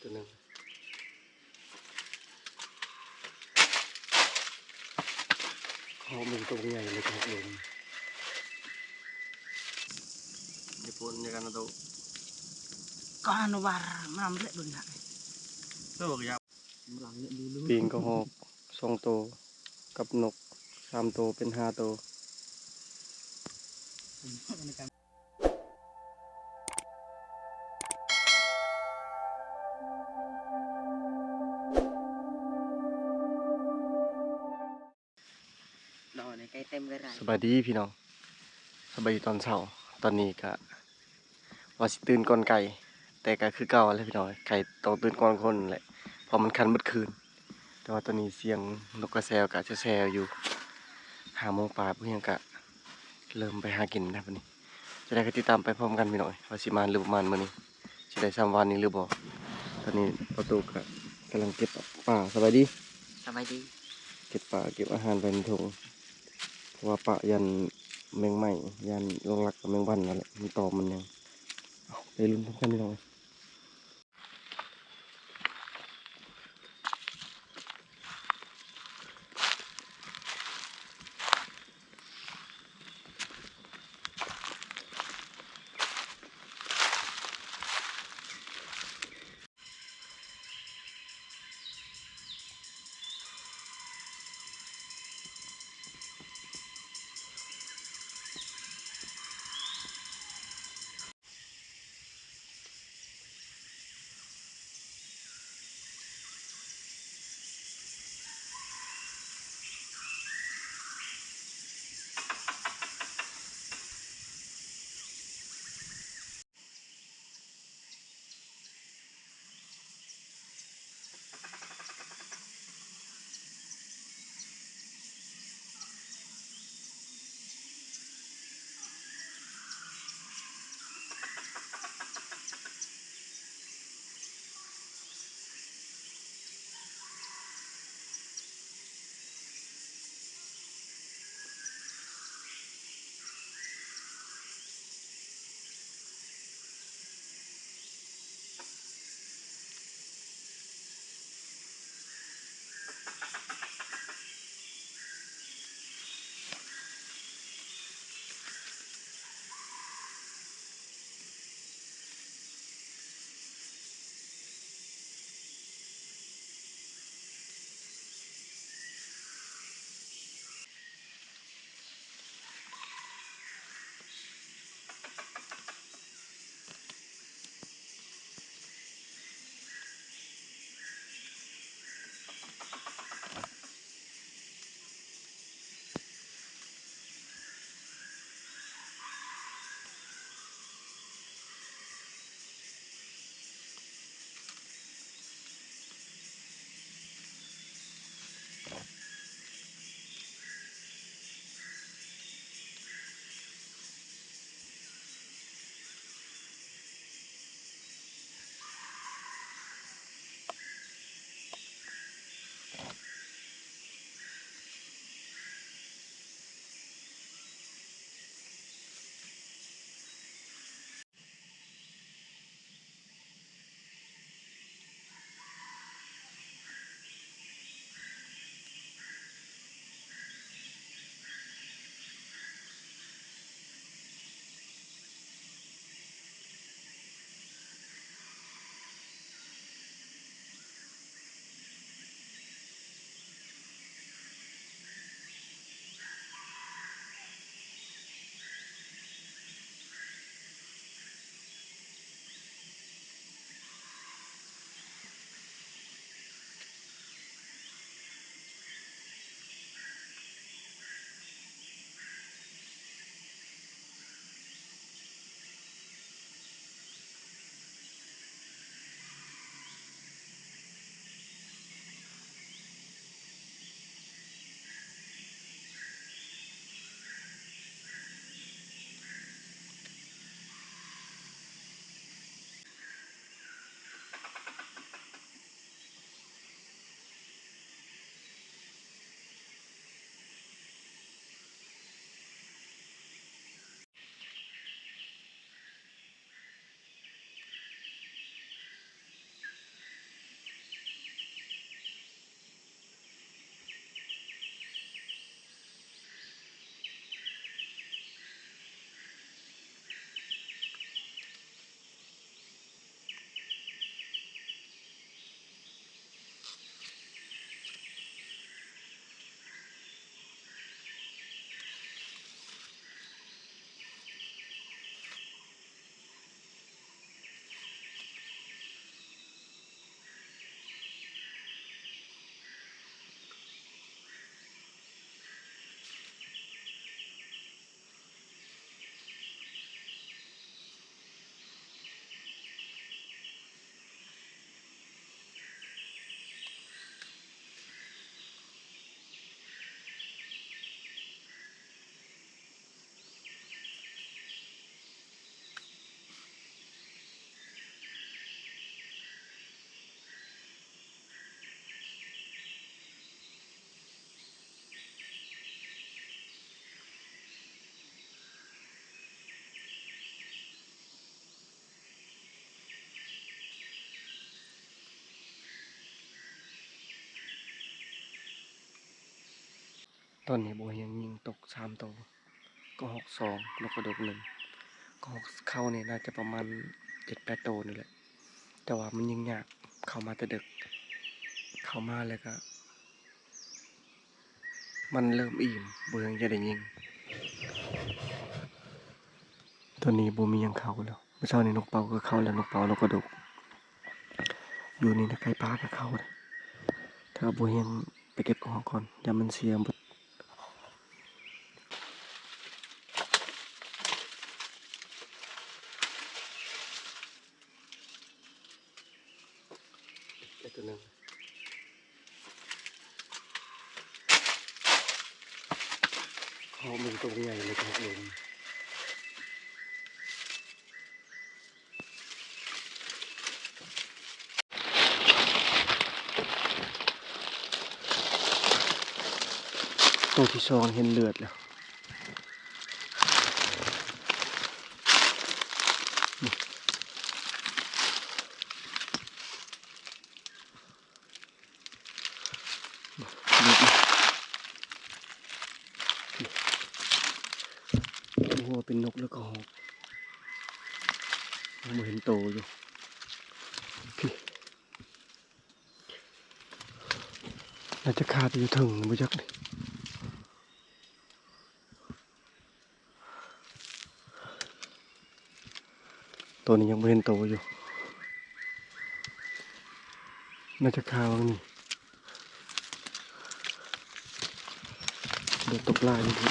ตัวนึงเขาเป็นตัวใหญ่เลยครับลมญี่ปุ่นในการตัวก็อนุบาลมันเละดุนหะตัวใหญ่ปิงก็หก2 ตัวกับนก3 ตัวเป็น5 ตัวดอกในใกล้เต็มเลยไร สบายดีพี่น้องสบายดีตอนเช้าตอนนี้ก็ว่าสิตื่นก่อนไก่แต่ก็คือเก่าแล้วพี่น้องไก่ต้องตื่นก่อนคนแหละเพราะมันคันเมื่อคืนแต่ว่าตอนนี้เสียงนกกระแซวกะจะแซวอยู่5 โมงป่าเพื่อนกะเริ่มไปหากินนะวันนี้จะได้ก็ติดตามไปพร้อมกันพี่น้อยว่าสิมาหรือประมาณมื้อนี้สิได้3 วันนี้หรือบ่ตอนนี้ประตูกะกำลังเก็บป่าสบายดี สบายดี เก็บป่าเก็บอาหารไปในถุงเพราะว่าป่ายันแมงไหม้ยันลงรักกับแมงวันนั่นแหละมันตอมมันยังเอาไปลุ้นพร้อมกันพี่น้อย ตอนนี้บัวยังยิงตก3ตัวก็หกสองนกกระดก1ก็หกเข้าเนี่ยน่าจะประมาณ7-8ตัวนี่แหละแต่ว่ามันยิงยากเข้ามาแต่ดึกเข้ามาแล้วก็มันเริ่มอิ่มบัวยังจะได้ยิงตอนนี้บัวมียังเข้าแล้วเมื่อเช้านี้นกเป่าก็เข้าแล้วนกเป่านกกระดกอยู่นี่นะไก่ปลาก็เข้าเลยถ้าบัวยังไปเก็บของก่อนอย่ามันเสียหมดตัวนึงเขามึงตัวใหญ่เลยครับลมตัวที่สองเห็นเลือดแล้วเลือดโอ้โหเป็นนกแล้วก็หอกยังไม่เห็นโตอยู่พี่น่าจะขาดอยู่ถึงไม่จักเลยตัวนี้ยังไม่เห็นโตอยู่น่าจะคาวนี่เดี๋ยวตกลายอยู่พี่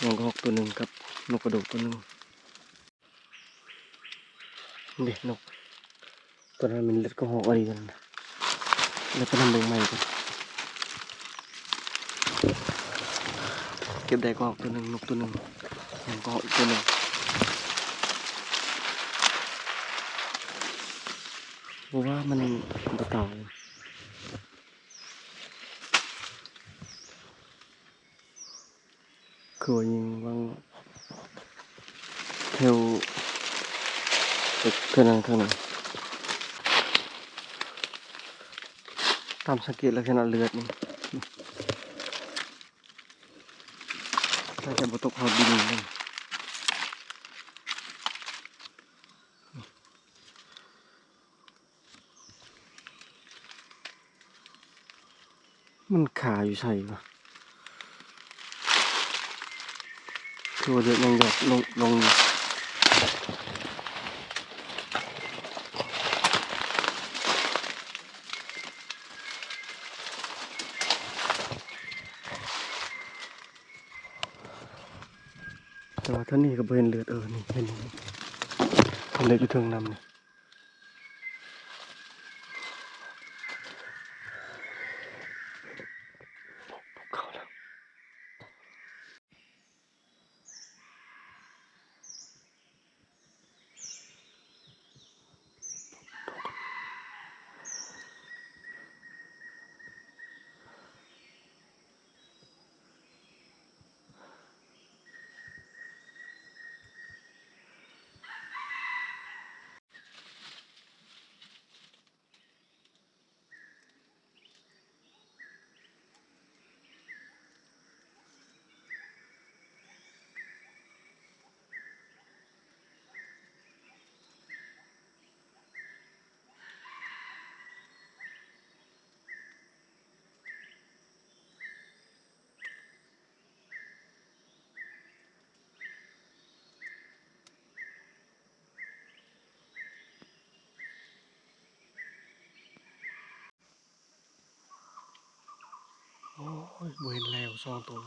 นกกระหอกตัวหนึ่งกับนกกระโดดตัวหนึ่งนี่นกตัวนั้นมันเล็ดกระหอกอะไรกันนะแล้วก็นำเบิ่งใหม่กันเก็บได้กระหอกตัวหนึ่งนกตัวหนึ่งยังกระหอกอีกตัวหนึ่งเพราะว่ามันตัวเก่าคือว่ายิงวางเทวเครื่องนั้นเครื่องนั้นตามสังเกตแล้วขนาดเลือดนี่น่าจะบตกหอดดินเลยมันขาอยู่ใส่ปะคือว่าเดือดยังหยดลงอยู่แต่ว่าท่านี้ก็เป็นเลือดนี่เห็นเลือดอยู่เทิงนำนี่เข้าแล้วโอ้ยเห็นแล้วสองตัว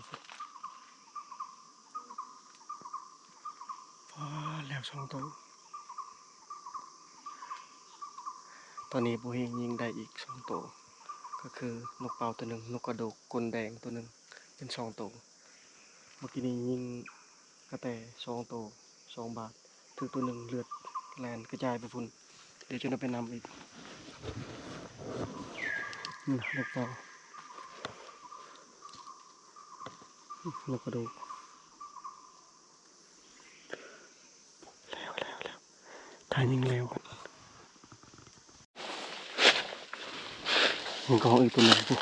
พอแล้วสองตัวตอนนี้บัวเฮงยิงได้อีกสองตัวก็คือนกเป่าตัวหนึ่งนกกระโดกกลแดงตัวหนึ่งเป็นสองตัวเมื่อกี้นี้ยิงกระแตสองตัว2 บาทถือตัวหนึ่งเลือดแลนกระจายไปพุ่นเดี๋ยวจะได้ไปนำอีกนี่นะนกเป่านกกระโดกแล้วถ่ายยิงแล้วกัน ยังก็อีกตัวหนึงปุ๊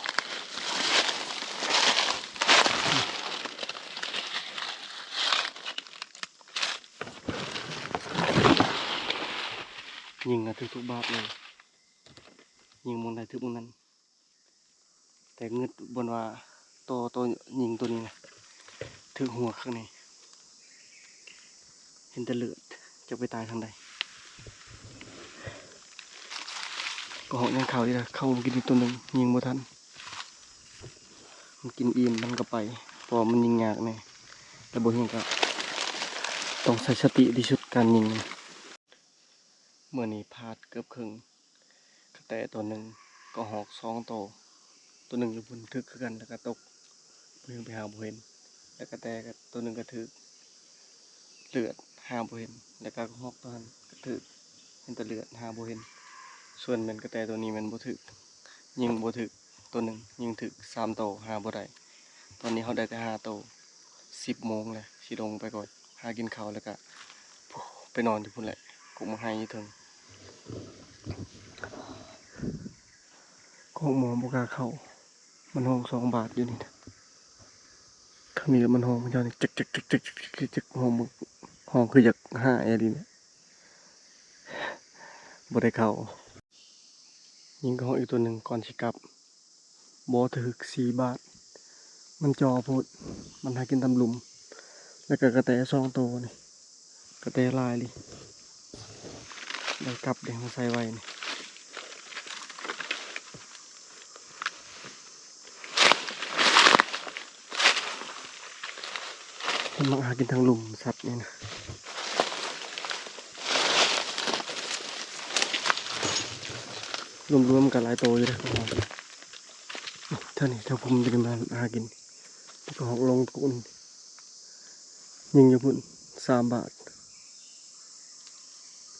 ยิงอะทุกบาทเลยยิงมองได้ทุกมองนั้นแต่เงืดบนว่าตัวยิงตัวนี้นะถึงหัวข้างในเห็นแต่เลือดจะไปตายทางใดก็หอกยังเขาดีละเข้ามากินอีกตัวหนึ่งยิงบ่ทันมันกินอิ่มมันก็ไปเพราะมันยิงยากแน่แต่บ่ยิงก็ต้องใช้สติที่สุดการยิงเมื่อนี้พลาดเกือบครึ่งกระแตตัวหนึ่งก็หอกตัวหนึ่งอยู่บนทึกคือกันแล้วก็ตกเพิ่งไปหาบ่เห็นแล้วก็แต่ตัวหนึ่งก็ถือเลือดหาบ่เห็นแล้วก็หอกตัวนั้นก็ถือเห็นแต่เลือดหาบ่เห็นส่วนแมันกระแตตัวนี้มันบ่ถือยิงบ่ถือตัวหนึ่งยิงถือ3 ตัวหาบ่ได้ตอนนี้เขาได้แต่5 ตัว10 โมงเลยสิลงไปก่อนหากินข้าวแล้วก็ไปนอนที่พุ่นแหละกูมาให้ถึงก็หมอบ่กล้าเข้ามันห้อง2 บาทอยู่นี่นะข้างนี้มันห้องมันยาวนี่จึกห้องคืออยากหาแอร์ดีเนี่ยบ่ได้เข้ายิงก็ห้องอีกตัวหนึ่งก่อนสิกลับบ่ถึก4 บาทมันจอโพดมันหากินตำลุมแล้วก็กระแต2 ตัวนี่กระแตลายเลยได้กลับเดี๋ยวมาใส่ไว้นี่มันมาหากินทางหลุมสัตว์นี่นะรวมๆกันหลายตัวอยู่นะเท่านี้เท่าผมจะมาหากินก็หอกลงกุนยิงอยู่พุ่น3 บาท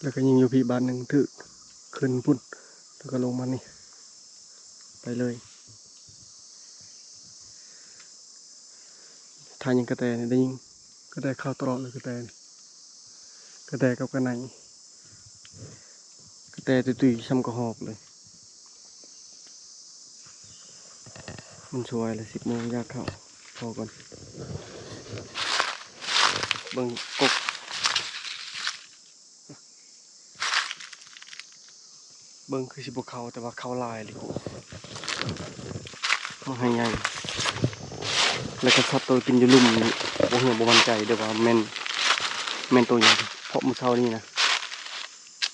แล้วก็ยิงอยู่พี่บาทหนึ่งถือขึ้นพุ่นแล้วก็ลงมานี่ไปเลยทางยิงกระแตนี่ได้ยิงกระแตเข้าตลอดเลยกระแตกับกระไนกระแตตุยๆช้ำกระหอกเลยมันสวยเลย10 โมงยากเข้าพอก่อนเบิ่งกกเบิ่งคือสิบเขาแต่ว่าเขาลายเลยกูเขาให้ไงแล้วก็สัตว์ตัวกินอยู่ลุ่มนี้บ่เหี่ยวบ่มั่นใจเดี๋ยวว่าแม่นตัวอย่างเพราะมื้อเช้านี้นะ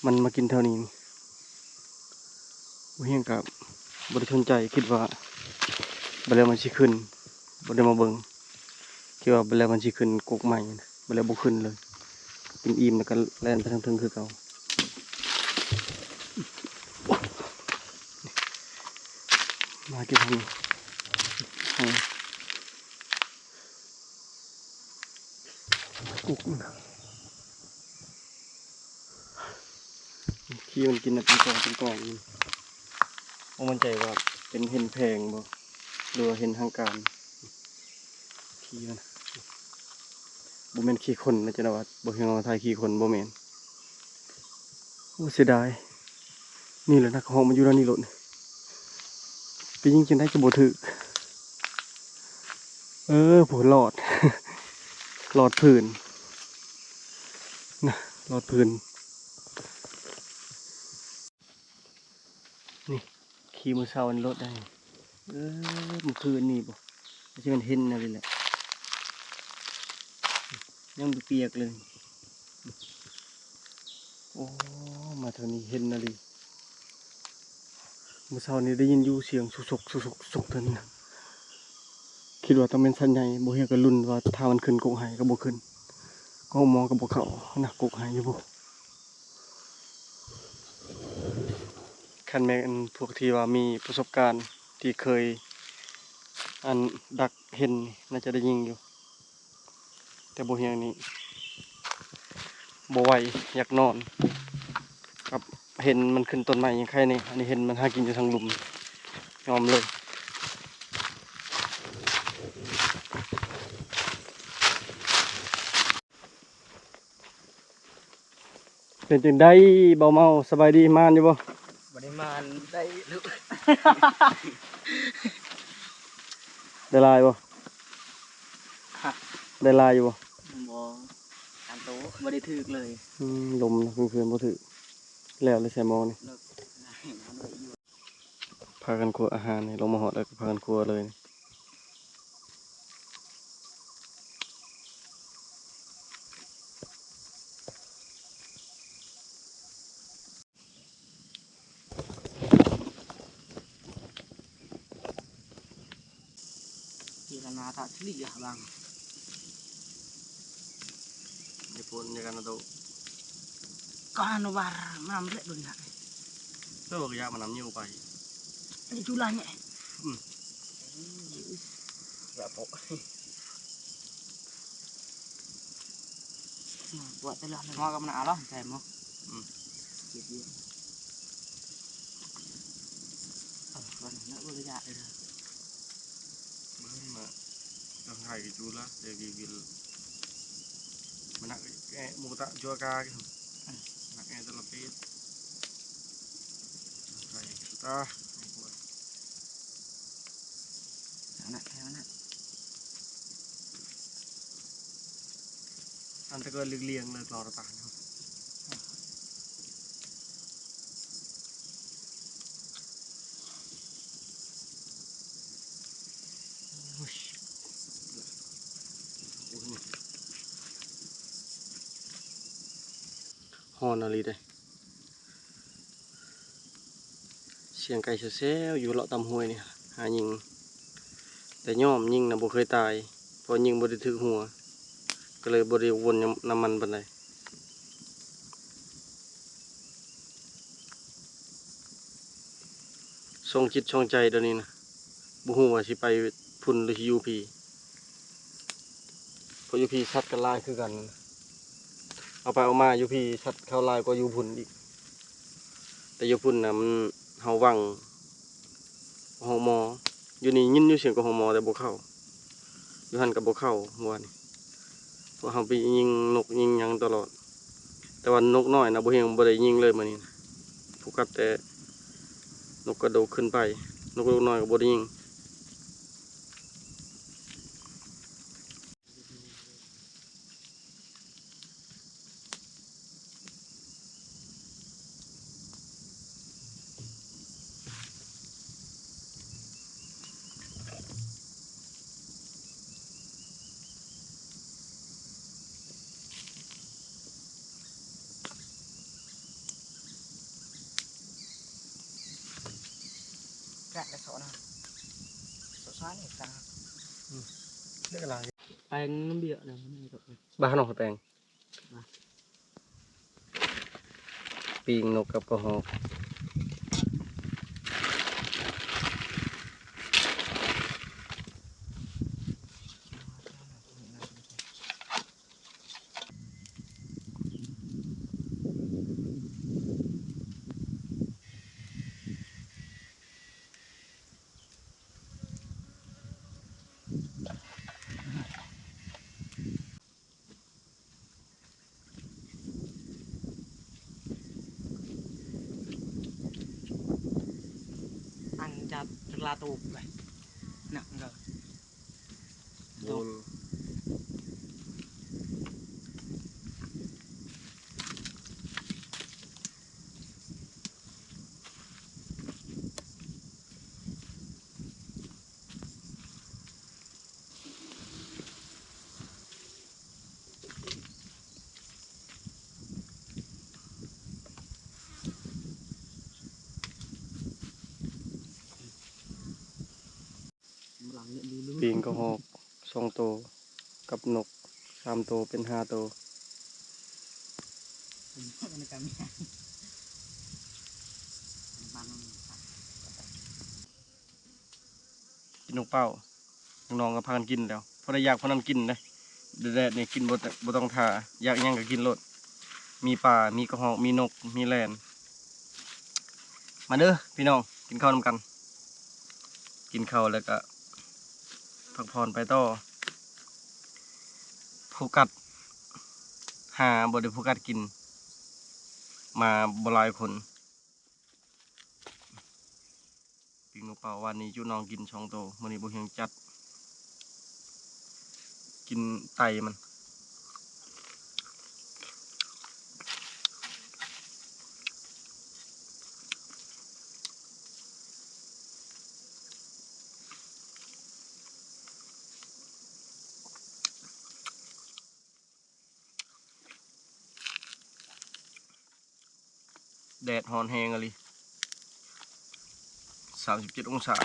มันมากินเท่านี้บ่เหี่ยงกับบ่ได้สนใจคิดว่าบ่แล้วมันสิขึ้นบ่ได้มาเบิ่งคิดว่าบ่แล้วมันสิขึ้นกกใหม่นะบ่แล้วบ่ขึ้นเลยกินอิ่มแล้วก็แล่นไปทางเทิงคือเก่ามากินทางนี้กุกนะขี้มันกินนะเป็นกองนี่บ่มั่นใจว่าเป็นเห็นแพงบ่หรือว่าเห็นทางการขี้มันบ่แม่นขี้คนนะจ๊ะนะว่าบ่เห็นว่าทายขี้คนบ่แม่นโอ้เสียดายนี่แหละนักห้องมันอยู่ด้านนี้โลดไปยิงจังได้จะบ่ถึกผู้หลอด หลอดผื่นนะหลอดผื่นนี่ขี่มือเช้าอันรถได้เมื่อคืนนี่บ่ไม่ใช่มันเห็นนะเลยแหละยังเปียกเลยโอ้มาเท่านี้เห็นนะลิมือเช้านี่ได้ยินอยู่เสียงสุกเท่านี้นะคิดว่าต้องเป็นสัญญาณบ่เฮียก็ลุ้นว่าถ้ามันขึ้นกกหายก็บ่ขึ้นก็มองก็บ่เข้านะกกหายอยู่บ่คันแม่นพวกที่ว่ามีประสบการณ์ที่เคยอันดักเห็นน่าจะได้ยิงอยู่แต่บ่เฮียงนี้บ่ไหวอยากนอนครับเห็นมันขึ้นต้นไม้ยังใครนี่อันนี้เห็นมันหากินอยู่ทางหลุมยอมเลยเป็นจังได้เบาเมาสบายดีมานอยู่บ่ สวัส ริมาณได้ลึก ได้ลายบ่ได้ลายอยู่บ่ บ่อันโตบ่ได้ถึกเลย ลมนะคืนบ่ถึกแล้วเลยใส่หม้อนี่ เลิกน้ำเลยอยู่ พากันครัวอาหารนี่ลงมาฮอดแล้วก็พากันครัวเลยที่นานาตะสิอ่ะบาง ญี่ปุ่นya kan atau ก็อนุบาลมานำเละดุนน่ะ itu ya manam nyu pai ไอ้จุลาเนี่ย ya pok ปวดแต่ละมอก็มันเอาแล้วแต่มอเก็บเยอะวันนั้นบริจาคเลยนะ mà đang hai cái chú lá để vì mà nặng cái mô tạ chua ca cái nặng cái tao là pet hai cái chú ta นั่นแค่นั้น อันตะก็เลียงเลยกรอตาเนาะฮอนอะไรได้เสียงไก่เซลอยู่เลาะตำห้วยนี่หายิงแต่ย่อมยิงนะบ่เคยตายพอยิงบ่ได้ถึกหัวก็เลยบ่ได้วนน้ำมันปานใดทรงจิตทรงใจเดี๋ยวนี้นะบ่ฮู้ว่าสิไปพุ่นหรือสิอยู่พี่เพราะอยู่พี่ชัดกันหลายคือกันเอาไปเอามาอยู่พี่ชัดเข้าหลายกว่าอยู่พุ่นอีกแต่อยู่พุ่นน่ะมันเฮาวังฮอมออยู่นี่ยินอยู่เสียงกับฮอมอแต่บ่เข้าอยู่หั่นก็บ่เข้าหัวนี่เพราะเฮาไปยิงนกยิงหยังตลอดแต่ว่านกน้อยนะบ่เฮงบ่ได้ยิงเลยมื้อนี้โฟกัสแต่นกกระโดดขึ้นไปนกลูกน้อยก็บ่ได้ยิงแกะกระสอบนะสดซ้ายนี่ตา เรียกอะไร แปลงน้ำเบี้ยเนี่ยมันไม่ตก บ้านเฮาแปลงปีงนกกับกระหอกอันจับลาตูไปหนักเลย โดนหลังเนี่ยดู ปีงกระหอก2ตัวกับนก3ตัวเป็น5ตัว ในการมีมัน กินนกเป้าน้องๆก็พากันกินแล้วพอได้อยากพอนั้นกินเลยแดดนี่กินบ่ต้องท่าอยากหยังก็กินโลดมีปลามีกระหอกมีนกมีแลนมาเด้อพี่น้องกินข้าวนำกันกินข้าวแล้วก็พักผ่อนไปต่อโฟกัสหาบ่ได้โฟกัสกินมาบ่หลายคน ปิ้งนกเป่าวันนี้จูน้องกินช่องโตมื้อนี้บ่เฮียงจัดกินไตมันแดดฮ้อนแฮงอะลิ37องศาก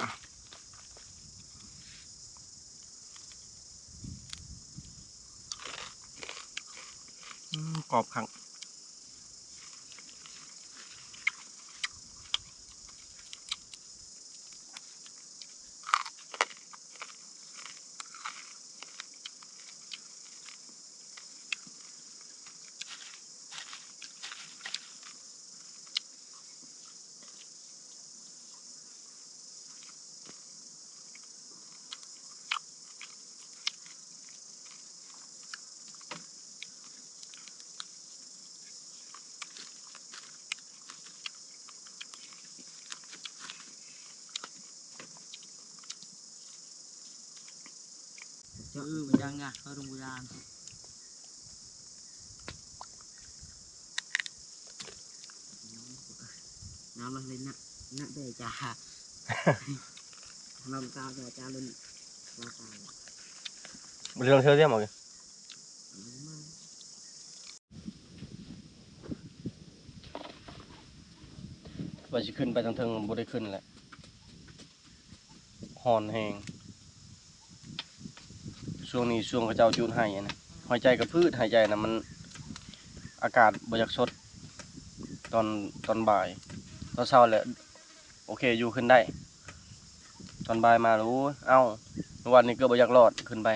รอบคักcho mình đang nha hơi đông bùiน้ำมันเลยนักเดจ่าน้ำตาจ่าเลยน้ำตา บ่ได้ลองเทื่อเดียวหมอกิว่าสิขึ้นไปทางเทิงบ่ได้ขึ้นแหละฮ้อนแฮงช่วงนี้ช่วงเขาเจ้าจูดให้นะหายใจกับพืชหายใจนะมันอากาศบ่อยากสดตอนบ่ายตอนเช้าแหละโอเคอยู่ขึ้นได้ตอนบ่ายมารู้เอ้าวันนี้ก็บ่อยากรอดขึ้นไป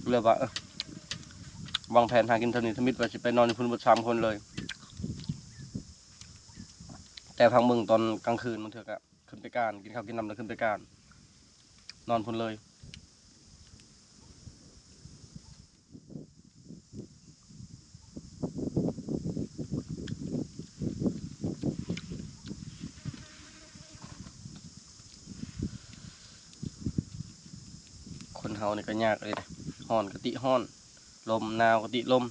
เลยว่าวางแผนหากินเท่านี้ทมิตว่าสิไปนอนอยู่พุ่นบ่3คนเลยแต่พังเบิ่งตอนกลางคืนมันเถอะก็ขึ้นไปการกินข้าวกินน้ำแล้วขึ้นไปการนอนพุ่นเลยคนเฮานี่ก็ยากเลยนะฮ้อนก็ติฮ้อนลมหนาวก็ติลม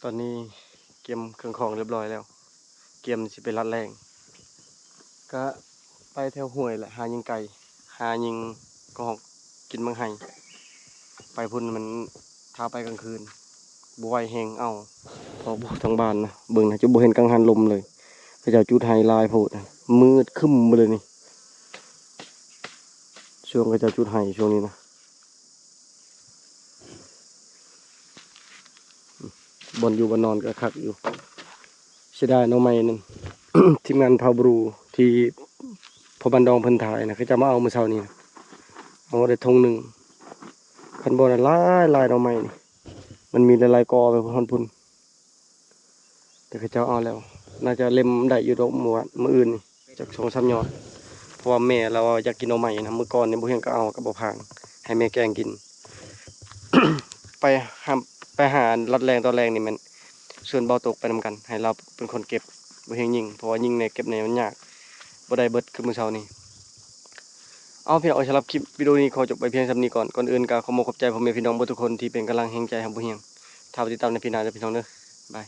ตอนนี้เกมเครื่องของเรียบร้อยแล้วเกมสิไปรัดแรงก็ไปแถวห้วยแหละหายิงไก่หายิงกระหอกกินบางไห้ไปพุ่นมันท้าไปกลางคืนบวยแหงเอาพอบุกทางบ้านนะเบิ่งนะจะบ่เห็นกังหันลมเลยพระเจ้าจุดไฮลายโพดนะมืดคึ้มไปเลยนี่ช่วงพระเจ้าจุดไฮช่วงนี้นะบนอยู่บนนอนก็คักอยู่เสียดายน้องไม้นั่น ทีมงานพาวบรูที่พอบันดองเพิ่นถ่ายนะเขาจะมาเอาเมื่อเช้านี้นะเอาได้ธงหนึ่งคันบอลลายน้องไม้นี่มันมีหลายๆกอไปพุ่นพุ่นแต่เขาเจ้าเอาแล้วน่าจะเล็มได้อยู่ดอกมื้ออื่นนี่จาก2-3ยอดเพราะว่าแม่เราอยากกินน้องไม้นะเมื่อก่อนนี่บ่เห็นก็เอากับบ่พางให้แม่แกงกิน ไปหารัดแรงตอนแรงนี่มันส่วนเบาตกไปนำกันให้เราเป็นคนเก็บบ่เฮงยิงเพราะว่ายิงในเก็บในมันยากบ่ได้เบิดคือมื้อเช้านี้เอาพี่น้องสำหรับคลิปวิดีโอนี้ขอจบไปเพียงเท่านี้ก่อนอื่นก็ขอขอบใจพ่อแม่พี่น้องทุกคนที่เป็นกำลังแห่งใจให้บ่เฮียงถ้าติดตามในพี่น้าจะพี่น้องเด้อบาย